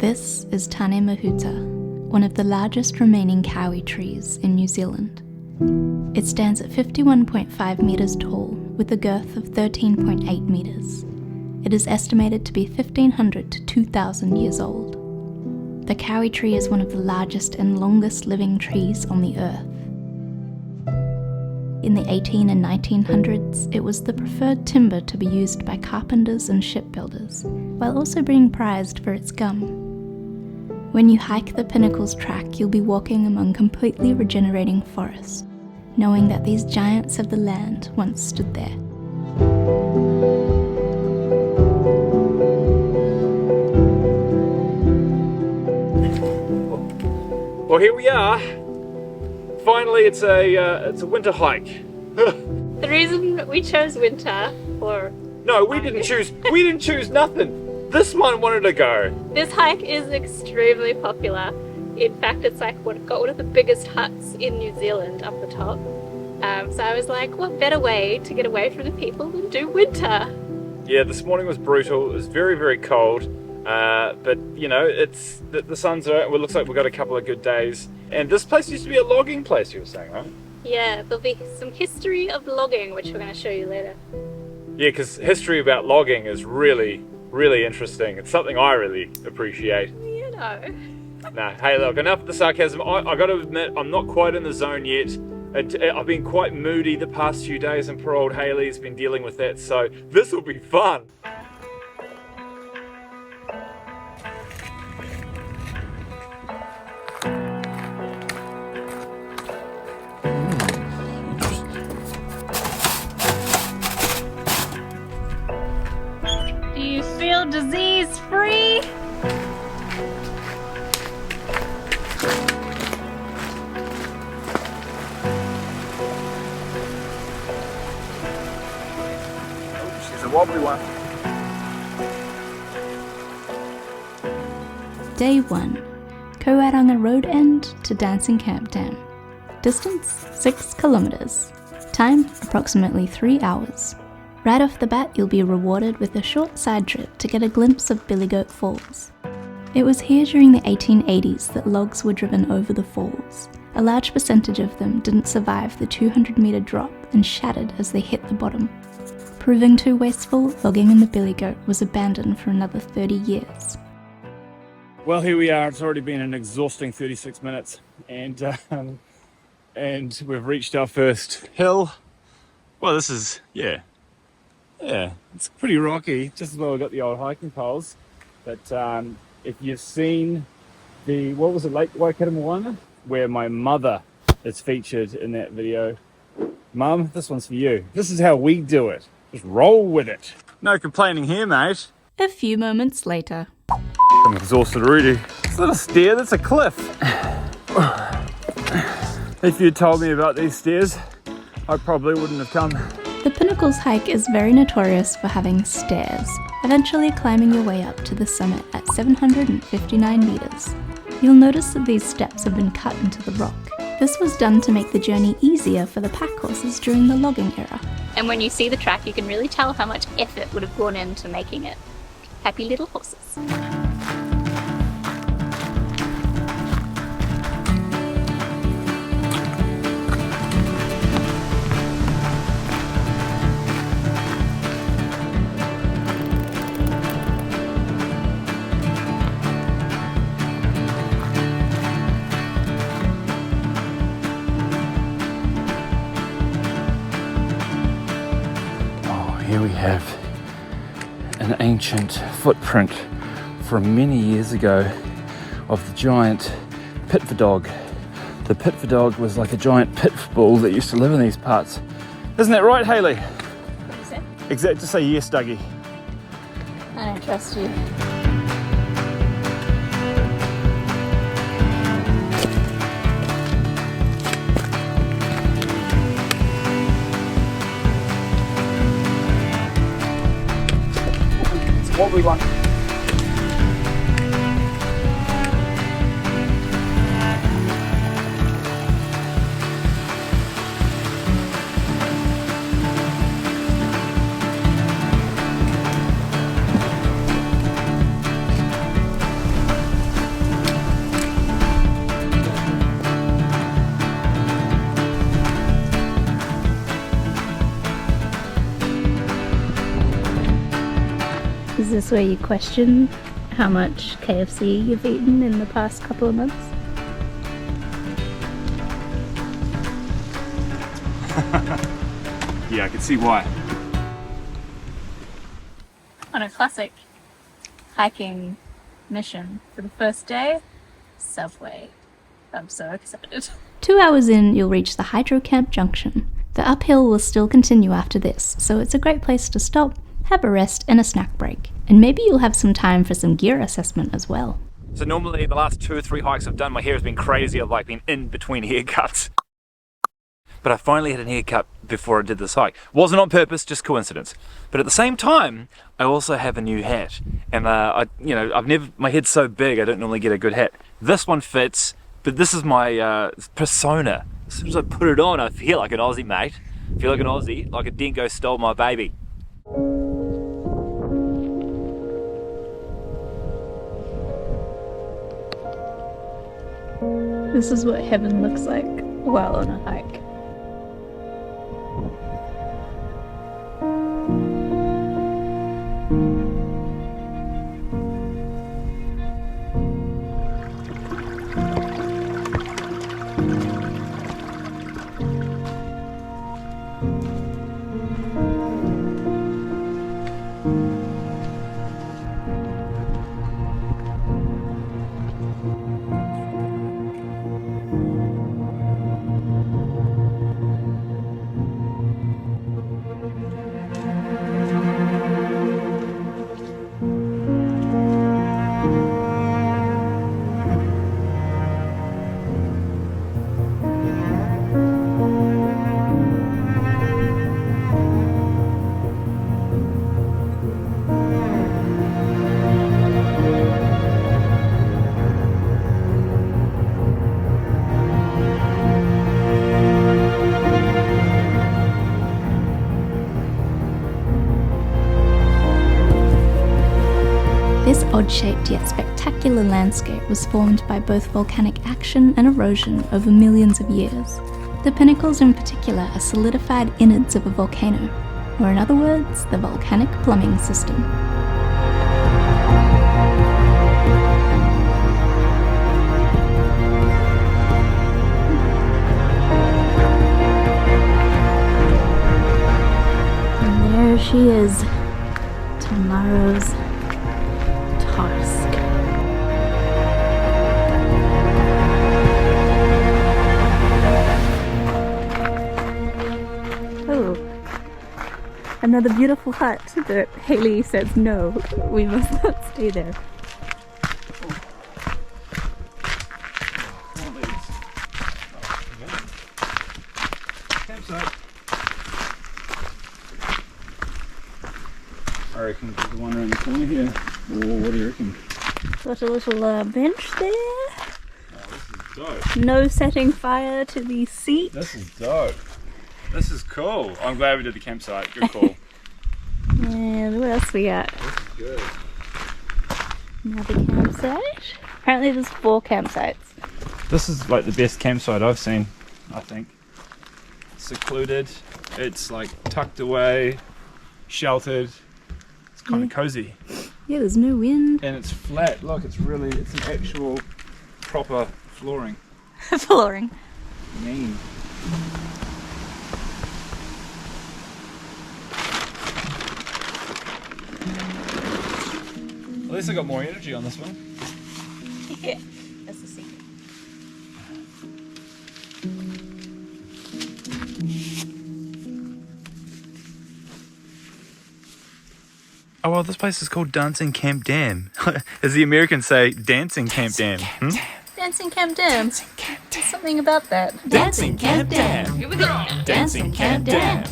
This is Tane Mahuta, one of the largest remaining kauri trees in New Zealand. It stands at 51.5 metres tall with a girth of 13.8 metres. It is estimated to be 1,500 to 2,000 years old. The kauri tree is one of the largest and longest living trees on the earth. In the 18 and 1900s, it was the preferred timber to be used by carpenters and shipbuilders, while also being prized for its gum. When you hike the Pinnacles Track, you'll be walking among completely regenerating forests, knowing that these giants of the land once stood there. Well, here we are. Finally, it's a winter hike. The reason we chose winter, or no, we didn't choose nothing. This one wanted to go. This hike is extremely popular. In fact, it's like got one of the biggest huts in New Zealand up the top. So I was like, what better way to get away from the people than do winter? Yeah, this morning was brutal. It was very, very cold. But you know, it's the sun's out. Well, it looks like we've got a couple of good days. And this place used to be a logging place, you were saying, right? Yeah, there'll be some history of logging, which we're going to show you later. Yeah, because history about logging is really, really interesting. It's something I really appreciate. You know. Nah, hey, look, enough of the sarcasm. I got to admit, I'm not quite in the zone yet. I've been quite moody the past few days, and poor old Hayley's been dealing with that, so this will be fun. Do you feel disease-free? She's a wobbly one. Day 1. Kauaeranga Road End to Dancing Camp Dam. Distance 6 kilometres. Time approximately 3 hours. Right off the bat, you'll be rewarded with a short side trip to get a glimpse of Billygoat Falls. It was here during the 1880s that logs were driven over the falls. A large percentage of them didn't survive the 200-metre drop and shattered as they hit the bottom. Proving too wasteful, logging in the Billygoat was abandoned for another 30 years. Well, here we are. It's already been an exhausting 36 minutes, and we've reached our first hill. Well, this is, yeah, it's pretty rocky, just as well we've got the old hiking poles. But if you've seen the, what was it, Lake Waikato, where my mother is featured in that video. Mum, this one's for you. This is how we do it. Just roll with it. No complaining here, mate. A few moments later. I'm exhausted already. It's not a stair, that's a cliff. If you'd told me about these stairs, I probably wouldn't have come. The Pinnacles hike is very notorious for having stairs, eventually climbing your way up to the summit at 759 metres. You'll notice that these steps have been cut into the rock. This was done to make the journey easier for the pack horses during the logging era. And when you see the track, you can really tell how much effort would have gone into making it. Happy little horses. Here we have an ancient footprint from many years ago of the giant pitverdog. The pitverdog was like a giant pit bull that used to live in these parts. Isn't that right, Hayley? What you say? Exactly. Just say yes, Dougie. I don't trust you. What we want. Is this where you question how much KFC you've eaten in the past couple of months? Yeah, I can see why. On a classic hiking mission for the first day, Subway. I'm so excited. 2 hours in, you'll reach the Hydro Camp Junction. The uphill will still continue after this, so it's a great place to stop, have a rest and a snack break. And maybe you'll have some time for some gear assessment as well. So normally the last 2 or 3 hikes I've done, my hair has been crazy. I've like been in between haircuts. But I finally had a haircut before I did this hike. Wasn't on purpose, just coincidence. But at the same time, I also have a new hat. And my head's so big, I don't normally get a good hat. This one fits, but this is my persona. As soon as I put it on, I feel like an Aussie, mate. I feel like an Aussie, like a dingo stole my baby. This is what heaven looks like while on a hike. This odd-shaped yet spectacular landscape was formed by both volcanic action and erosion over millions of years. The pinnacles in particular are solidified innards of a volcano, or in other words, the volcanic plumbing system. And there she is, tomorrow's task. Oh, another beautiful hut, but Hayley says no, we must not stay there. I reckon there's one around the corner here. What do you reckon? Got a little bench there. Oh, this is dope. No setting fire to the seat. This is dope. This is cool. I'm glad we did the campsite. Good call. And what else we got? This is good. Another campsite. Apparently there's 4 campsites. This is like the best campsite I've seen, I think. Secluded. It's like tucked away, sheltered. It's kind of cozy. Yeah, there's no wind. And it's flat. Look, it's an actual proper flooring. Flooring. Mean. At least I got more energy on this one. Yeah, that's the secret. Oh well, this place is called Dancing Camp Dam. As the Americans say, Dancing Camp Dam. Dancing Camp Dam. There's something about that. Dancing Camp Dam. Here we go. Dancing Camp Dam.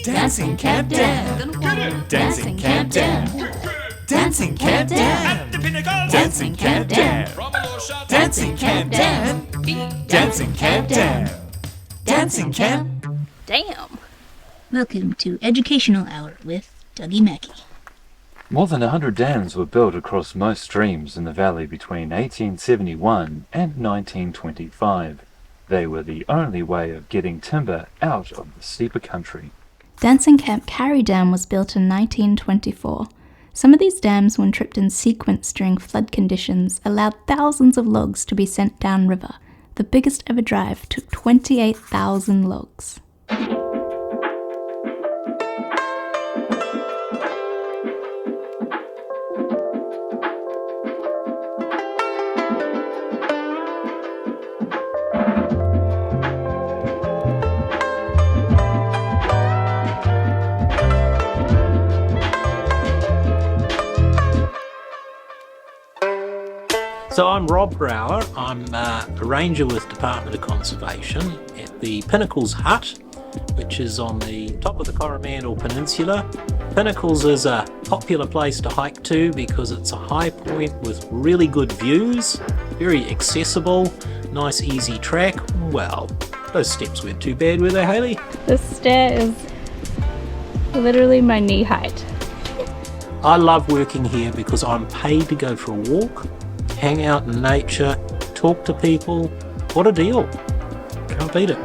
Dancing Camp Dam. Dancing Camp Dam. Dancing Camp Dam. Dancing Camp Dam. Dancing Camp Dam. Dancing Camp Dam. Dancing Camp Damn. Welcome to Educational Hour with Dougie Mackey. More than 100 dams were built across most streams in the valley between 1871 and 1925. They were the only way of getting timber out of the steeper country. Dancing Camp Kauri Dam was built in 1924. Some of these dams, when tripped in sequence during flood conditions, allowed thousands of logs to be sent downriver. The biggest ever drive took 28,000 logs. So I'm Rob Brower. I'm a ranger with Department of Conservation at the Pinnacles Hut, which is on the top of the Coromandel Peninsula. Pinnacles is a popular place to hike to because it's a high point with really good views, very accessible, nice easy track. Well, those steps weren't too bad, were they, Hayley? This stair is literally my knee height. I love working here because I'm paid to go for a walk, hang out in nature, talk to people. What a deal. Can't beat it.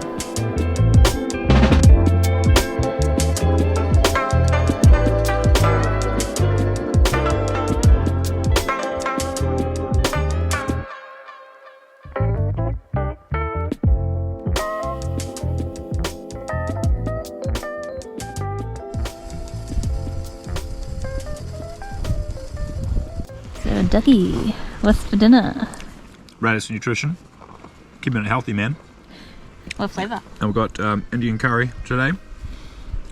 So, Dougie, what's for dinner? Radish nutrition. Keeping it healthy, man. What flavour? And we've got Indian curry today,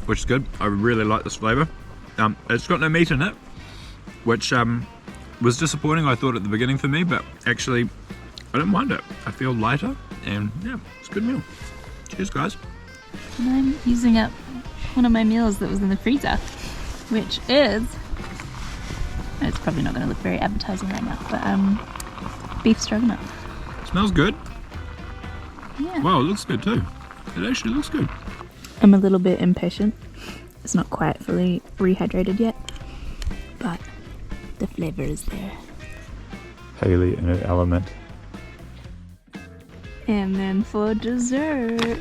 which is good. I really like this flavour. It's got no meat in it, which was disappointing, I thought, at the beginning for me, but actually I don't mind it. I feel lighter, and yeah, it's a good meal. Cheers, guys. And I'm using up one of my meals that was in the freezer, which is... It's probably not going to look very appetizing right now, but beef stroganoff. Smells good. Yeah. Wow, it looks good too. It actually looks good. I'm a little bit impatient. It's not quite fully rehydrated yet, but the flavour is there. Hayley in her element. And then for dessert,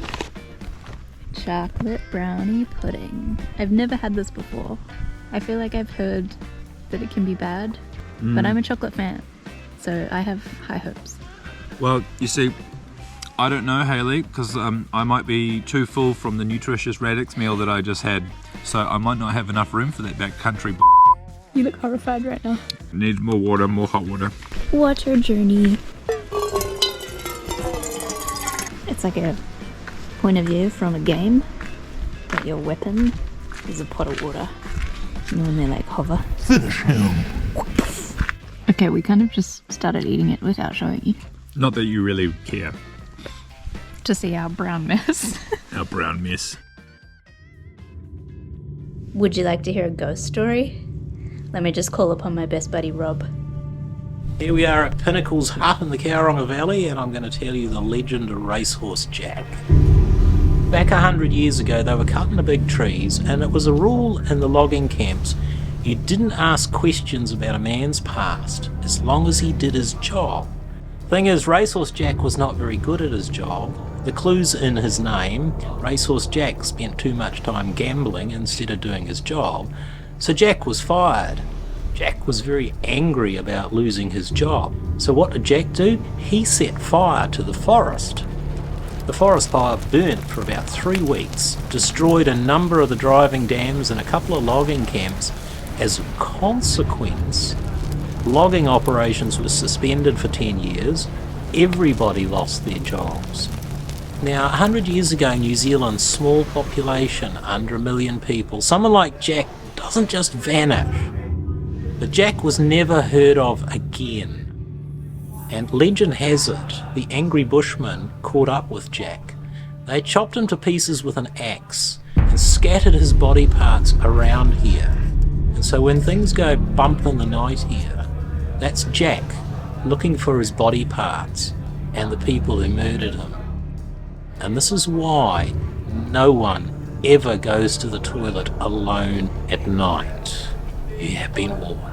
chocolate brownie pudding. I've never had this before. I feel like I've heard that it can be bad, but I'm a chocolate fan, so I have high hopes. Well, you see, I don't know, Hayley, because I might be too full from the nutritious radix meal that I just had, so I might not have enough room for that backcountry. You look horrified right now. Need more water, more hot water. Water journey. It's like a point of view from a game, but your weapon is a pot of water. You know when they like hover? Finish him. Okay, we kind of just started eating it without showing you. Not that you really care. To see our brown mess. Our brown mess. Would you like to hear a ghost story? Let me just call upon my best buddy Rob. Here we are at Pinnacles Hut in the Kauaeranga Valley, and I'm going to tell you the legend of Racehorse Jack. Back 100 years ago, they were cutting the big trees, and it was a rule in the logging camps: you didn't ask questions about a man's past as long as he did his job. Thing is, Racehorse Jack was not very good at his job. The clue's in his name. Racehorse Jack spent too much time gambling instead of doing his job, so Jack was fired. Jack was very angry about losing his job. So what did Jack do? He set fire to the forest. The forest fire burnt for about 3 weeks, destroyed a number of the driving dams and a couple of logging camps. As a consequence, logging operations were suspended for 10 years. Everybody lost their jobs. Now, 100 years ago, New Zealand's small population, under 1 million people, someone like Jack doesn't just vanish. But Jack was never heard of again. And legend has it, the angry bushmen caught up with Jack. They chopped him to pieces with an axe and scattered his body parts around here. And so when things go bump in the night here, that's Jack looking for his body parts and the people who murdered him. And this is why no one ever goes to the toilet alone at night. You have been warned.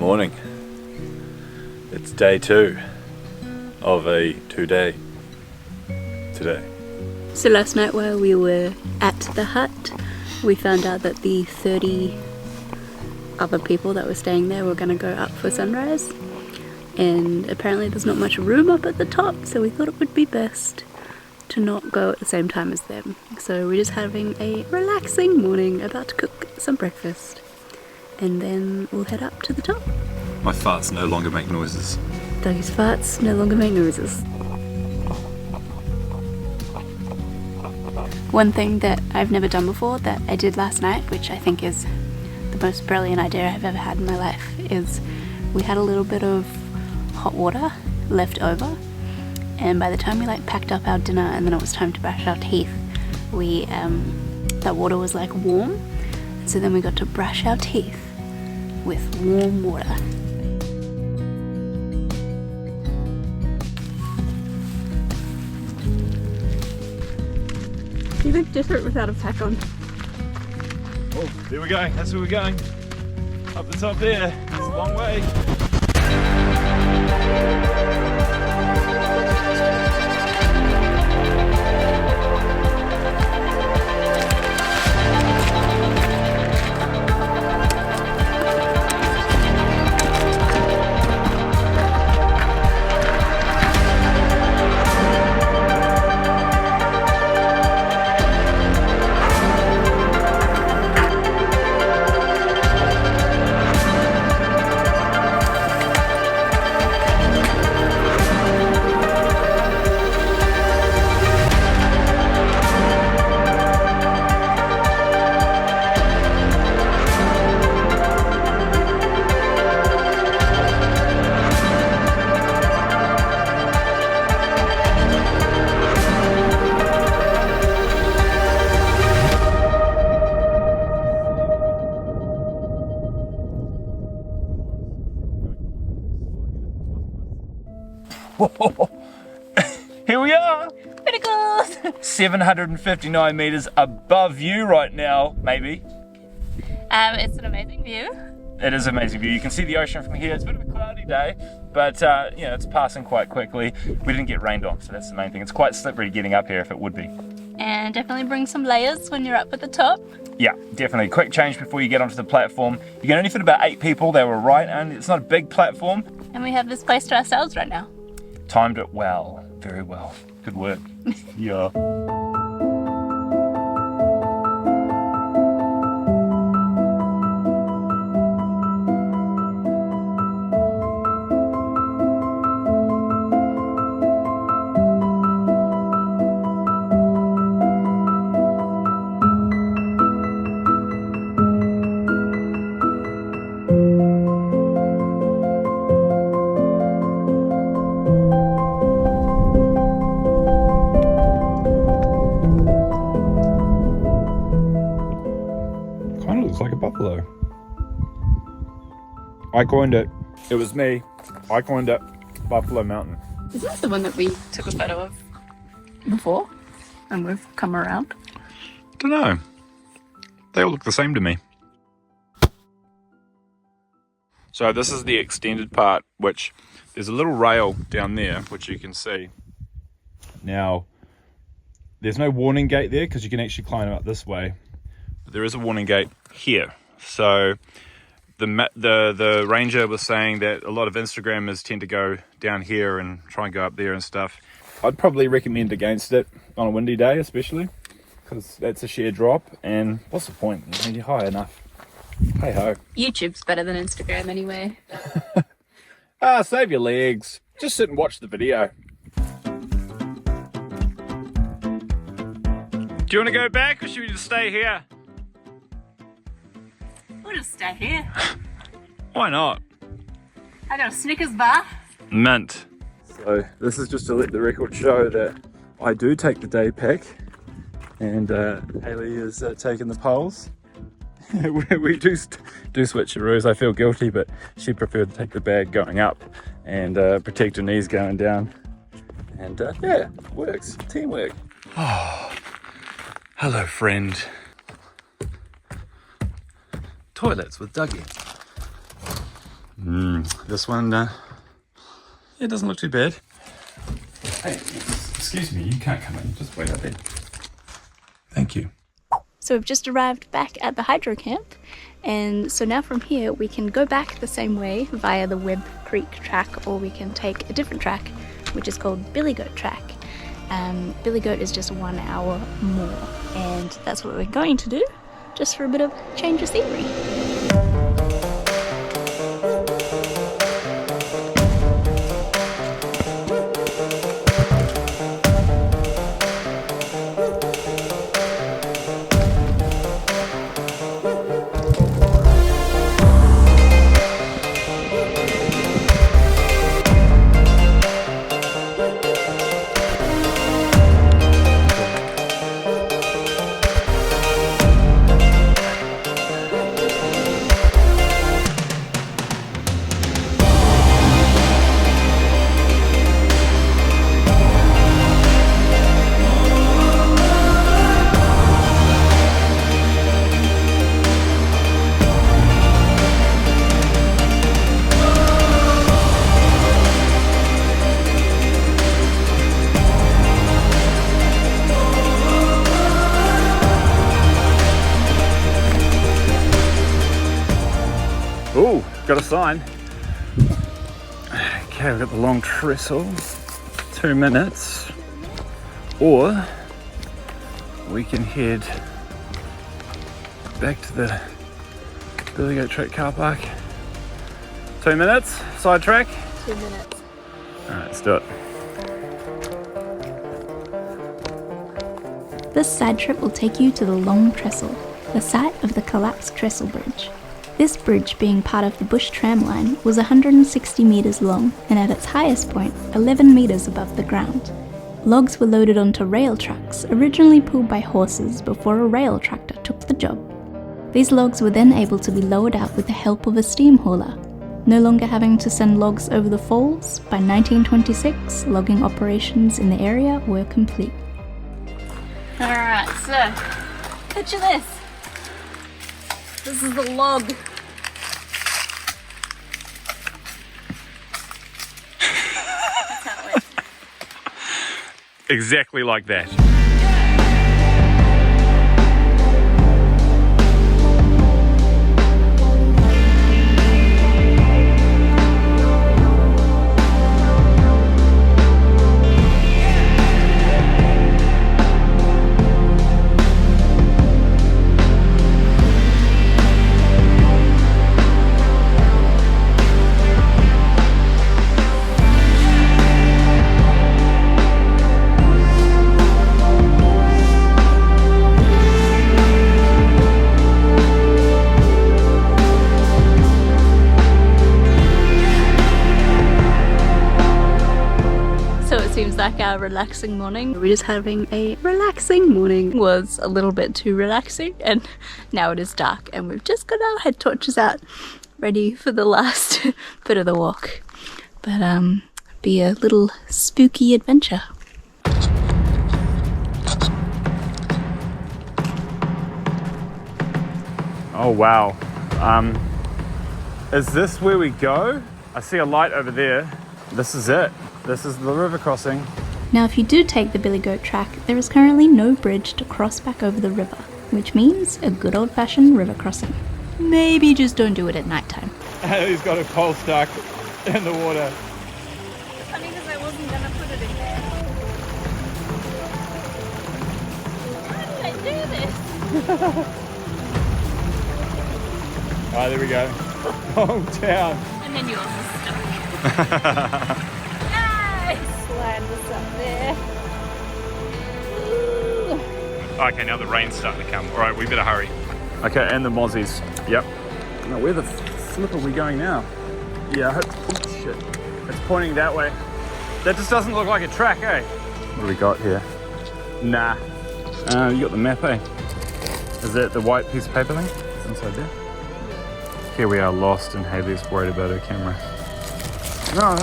morning. It's day 2 of a 2-day today. So last night while we were at the hut, we found out that the 30 other people that were staying there were going to go up for sunrise. And apparently there's not much room up at the top, so we thought it would be best to not go at the same time as them. So we're just having a relaxing morning, about to cook some breakfast. And then we'll head up to the top. My farts no longer make noises. Dougie's farts no longer make noises. One thing that I've never done before that I did last night, which I think is the most brilliant idea I've ever had in my life, is we had a little bit of hot water left over, and by the time we packed up our dinner and then it was time to brush our teeth, that water was warm, and so then we got to brush our teeth with warm water. You look different without a pack on. Oh, there we're going. That's where we're going. Up the top there. It's a long way. Here we are! Pinnacles! 759 meters above you right now, maybe. It's an amazing view. It is an amazing view. You can see the ocean from here. It's a bit of a cloudy day, but it's passing quite quickly. We didn't get rained on, so that's the main thing. It's quite slippery getting up here if it would be. And definitely bring some layers when you're up at the top. Yeah, definitely. Quick change before you get onto the platform. You can only fit about 8 people. They were right, and it's not a big platform. And we have this place to ourselves right now. Timed it well. Very well. Good work. Yeah. Like a buffalo. I coined it. It was me. I coined it. Buffalo Mountain. Is this the one that we took a photo of before? And we've come around? Don't know. They all look the same to me. So this is the extended part, which there's a little rail down there, which you can see. Now, there's no warning gate there because you can actually climb up this way. But there is a warning gate here. So the ranger was saying that a lot of Instagrammers tend to go down here and try and go up there and stuff. I'd probably recommend against it on a windy day, especially because that's a sheer drop, and what's the point? I mean, you're high enough. Hey ho. YouTube's better than Instagram anyway. Save your legs. Just sit and watch the video. Do you want to go back or should we just stay here? We'll just stay here. Why not? I got a Snickers bar. Mint. So this is just to let the record show that I do take the day pack, and Hayley is taking the poles. we do switcheroos. I feel guilty, but she preferred to take the bag going up and protect her knees going down. And yeah, it works. Teamwork. Oh, hello, friend. Toilets with Dougie. This one, it doesn't look too bad. Hey, excuse me, you can't come in. Just wait up there. Thank you. So we've just arrived back at the Hydro Camp, and so now from here we can go back the same way via the Webb Creek track, or we can take a different track which is called Billygoat Track. Billygoat is just 1 hour more, and that's what we're going to do, just for a bit of change of scenery. Oh, got a sign. Okay, we've got the long trestle, 2 minutes, or we can head back to the Billygoat Track car park. 2 minutes, side track. 2 minutes. All right, let's do it. This side trip will take you to the Long Trestle, the site of the collapsed trestle bridge. This bridge, being part of the Bush tram line, was 160 metres long and at its highest point 11 metres above the ground. Logs were loaded onto rail trucks, originally pulled by horses before a rail tractor took the job. These logs were then able to be lowered out with the help of a steam hauler. No longer having to send logs over the falls, by 1926 logging operations in the area were complete. Alright, so picture this. This is the log. That's how it went. Exactly like that. Like our relaxing morning. We're just having a relaxing morning. It was a little bit too relaxing, and now it is dark and we've just got our head torches out ready for the last bit of the walk. But be a little spooky adventure. Oh wow. Is this where we go? I see a light over there. This is it. This is the river crossing. Now if you do take the Billygoat Track, there is currently no bridge to cross back over the river, which means a good old-fashioned river crossing. Maybe just don't do it at night time. He's got a pole stuck in the water. Funny because I wasn't gonna put it in there. Why did I do this? Alright, there we go. Long down. And then yours is stuck. Slide this up there. Ooh. Okay, now the rain's starting to come. Alright, we better hurry. Okay, and the mozzies. Yep. Now where the flip are we going now? Yeah, I hope. Oh shit. It's pointing that way. That just doesn't look like a track, eh? What do we got here? Nah. You got the map, eh? Is that the white piece of paper thing? It's inside there. Here we are lost and Hayley's worried about her camera. No.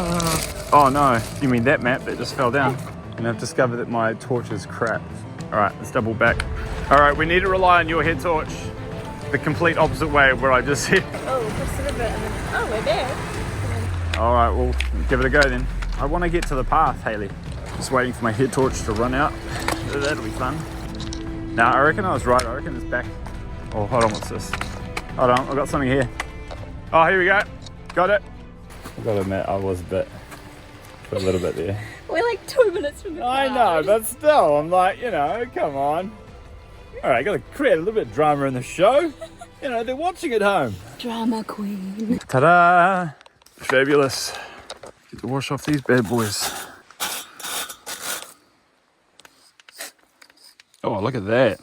Oh no, you mean that map that just fell down? And I've discovered that my torch is crap. All right, let's double back. All right, we need to rely on your head torch. The complete opposite way of where I just said. Oh, across the river and then, oh, we're there. All right, we'll give it a go then. I want to get to the path, Hayley. Just waiting for my head torch to run out. That'll be fun. Now, I reckon I was right. I reckon it's back. Oh, hold on, what's this? Hold on, I've got something here. Oh, here we go. Got it. I've got to admit, I was for a little bit there. We're like 2 minutes from the car. I know, but still, I'm like, you know, come on. All right, got to create a little bit of drama in the show. You know, they're watching at home. Drama queen. Ta-da! Fabulous. Get to wash off these bad boys. Oh, look at that.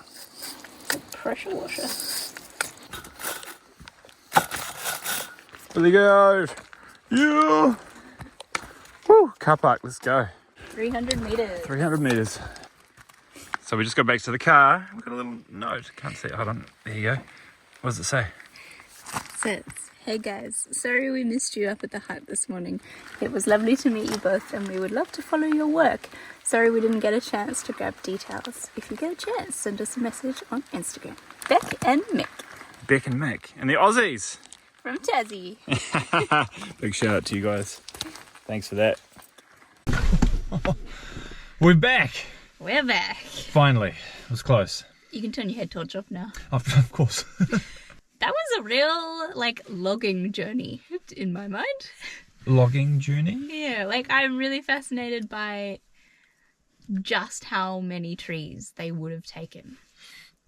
Pressure washer. Billygoat! Yeah! Woo! Car park, let's go. 300 meters. 300 meters. So we just got back to the car. We've got a little note. Can't see it. Hold on. There you go. What does it say? Says, hey guys, sorry we missed you up at the hut this morning. It was lovely to meet you both and we would love to follow your work. Sorry we didn't get a chance to grab details. If you get a chance, send us a message on Instagram. Beck and Mick. Beck and Mick. And the Aussies. From Tassie. Big shout out to you guys. Thanks for that. We're back. We're back. Finally. It was close. You can turn your head torch off now. Of course. That was a real, like, logging journey in my mind. Logging journey? Yeah, like, I'm really fascinated by just how many trees they would have taken.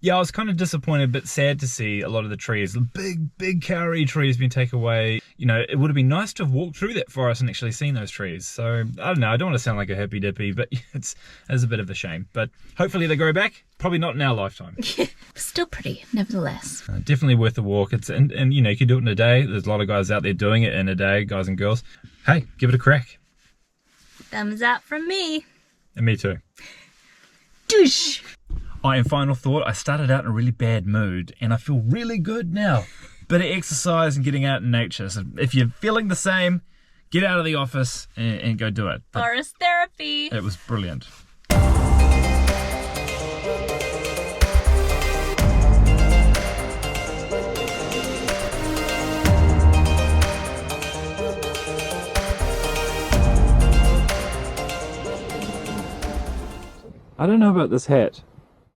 Yeah, I was kind of disappointed, but sad to see a lot of the trees, the big Kauri trees being taken away. You know, it would have been nice to have walked through that forest and actually seen those trees. So, I don't know, I don't want to sound like a hippy dippy, but it's a bit of a shame. But hopefully they grow back. Probably not in our lifetime. Still pretty, nevertheless. Definitely worth a walk. And you know, you can do it in a day. There's a lot of guys out there doing it in a day, guys and girls. Hey, give it a crack. Thumbs up from me. And me too. Douche. In final thought, I started out in a really bad mood and I feel really good now. Bit of exercise and getting out in nature. So if you're feeling the same, get out of the office and go do it. Forest therapy. It was brilliant. I don't know about this hat.